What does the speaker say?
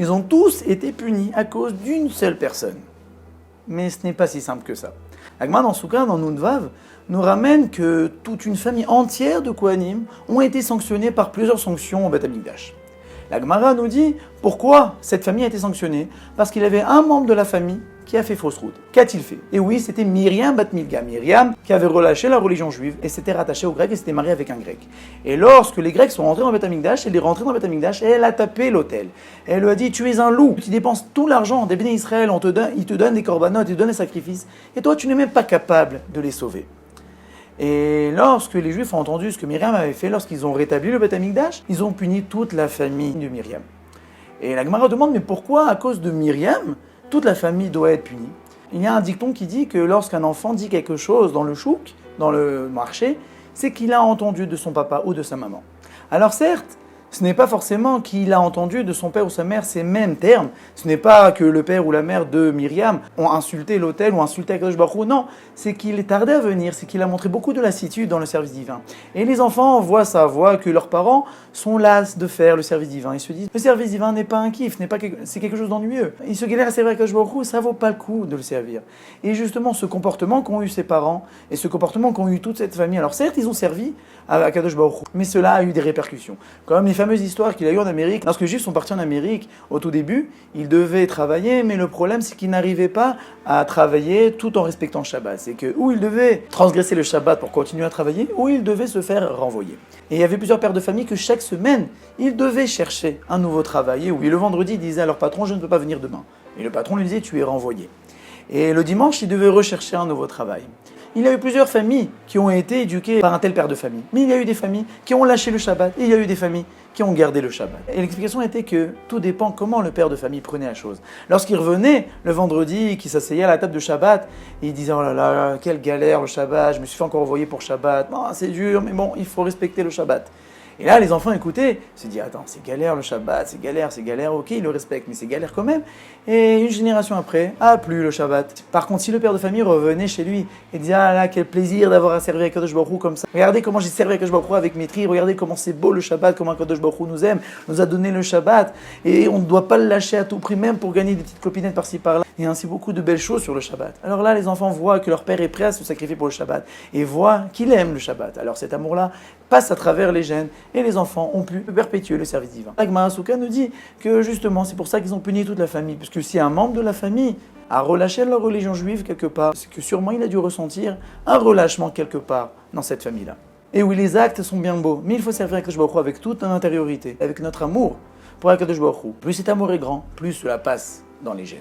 ils ont tous été punis à cause d'une seule personne. Mais ce n'est pas si simple que ça. La Gemara dans Souka, dans Nunvav, nous ramène que toute une famille entière de Kohanim ont été sanctionnés par plusieurs sanctions au Beth Amikdash. La Gemara nous dit pourquoi cette famille a été sanctionnée. Parce qu'il y avait un membre de la famille qui a fait fausse route. Qu'a-t-il fait? Et oui, c'était Myriam Bat Milga. Myriam qui avait relâché la religion juive et s'était rattachée aux Grecs et s'était mariée avec un Grec. Et lorsque les Grecs sont rentrés dans Beth Amikdash, elle est rentrée dans Beth Amikdash et elle a tapé l'autel. Elle lui a dit: tu es un loup, tu dépenses tout l'argent des béné Israël, ils te donnent des corbanotes, ils te donnent des sacrifices, et toi tu n'es même pas capable de les sauver. Et lorsque les Juifs ont entendu ce que Myriam avait fait, lorsqu'ils ont rétabli le Beth Amikdash, ils ont puni toute la famille de Myriam. Et la Gemara demande: mais pourquoi, à cause de Myriam, toute la famille doit être punie? Il y a un dicton qui dit que lorsqu'un enfant dit quelque chose dans le chouk, dans le marché, c'est qu'il a entendu de son papa ou de sa maman. Alors certes, ce n'est pas forcément qu'il a entendu de son père ou sa mère ces mêmes termes. Ce n'est pas que le père ou la mère de Myriam ont insulté l'autel ou insulté Akadosh Baruch Hu. Non, c'est qu'il est tardé à venir, c'est qu'il a montré beaucoup de lassitude dans le service divin. Et les enfants voient ça, voient que leurs parents sont las de faire le service divin. Ils se disent: le service divin n'est pas un kiff, c'est quelque chose d'ennuyeux. Ils se galèrent à servir Akadosh Baruch Hu, ça vaut pas le coup de le servir. Et justement, ce comportement qu'ont eu ses parents et ce comportement qu'ont eu toute cette famille, alors certes, ils ont servi à Akadosh Baruch Hu, mais cela a eu des répercussions. Comme les fameuses histoires qu'il a eues en Amérique. Lorsque les Juifs sont partis en Amérique, au tout début, ils devaient travailler, mais le problème, c'est qu'ils n'arrivaient pas à travailler tout en respectant le Shabbat. C'est que ou ils devaient transgresser le Shabbat pour continuer à travailler, ou ils devaient se faire renvoyer. Et il y avait plusieurs pères de famille que chaque semaine, ils devaient chercher un nouveau travail. Et oui, le vendredi, ils disaient à leur patron: je ne peux pas venir demain. Et le patron lui disait: tu es renvoyé. Et le dimanche, ils devaient rechercher un nouveau travail. Il y a eu plusieurs familles qui ont été éduquées par un tel père de famille. Mais il y a eu des familles qui ont lâché le Shabbat et il y a eu des familles qui ont gardé le Shabbat. Et l'explication était que tout dépend comment le père de famille prenait la chose. Lorsqu'il revenait le vendredi, qu'il s'asseyait à la table de Shabbat, il disait: oh là là, quelle galère le Shabbat, je me suis fait encore envoyer pour Shabbat, oh, c'est dur, mais bon, il faut respecter le Shabbat. Et là, les enfants écoutaient, se disaient: attends, c'est galère le Shabbat, c'est galère, ok, ils le respectent, mais c'est galère quand même. Et une génération après, plus le Shabbat. Par contre, si le père de famille revenait chez lui et disait: ah là, quel plaisir d'avoir à servir Akadosh Baruch Hu comme ça. Regardez comment j'ai servi Akadosh Baruch Hu avec maîtrise, regardez comment c'est beau le Shabbat, comment Akadosh Baruch Hu nous aime, nous a donné le Shabbat, et on ne doit pas le lâcher à tout prix, même pour gagner des petites clopinettes par-ci par-là. Et ainsi beaucoup de belles choses sur le Shabbat. Alors là, les enfants voient que leur père est prêt à se sacrifier pour le Shabbat et voient qu'il aime le Shabbat. Alors cet amour-là passe à travers les gènes et les enfants ont pu perpétuer le service divin. La Gemara Souka nous dit que justement, c'est pour ça qu'ils ont puni toute la famille. Parce que si un membre de la famille a relâché leur religion juive quelque part, c'est que sûrement il a dû ressentir un relâchement quelque part dans cette famille-là. Et oui, les actes sont bien beaux, mais il faut servir Akadosh Baruch Hu avec toute notre intériorité, avec notre amour pour Akadosh Baruch Hu. Plus cet amour est grand, plus cela passe dans les gènes.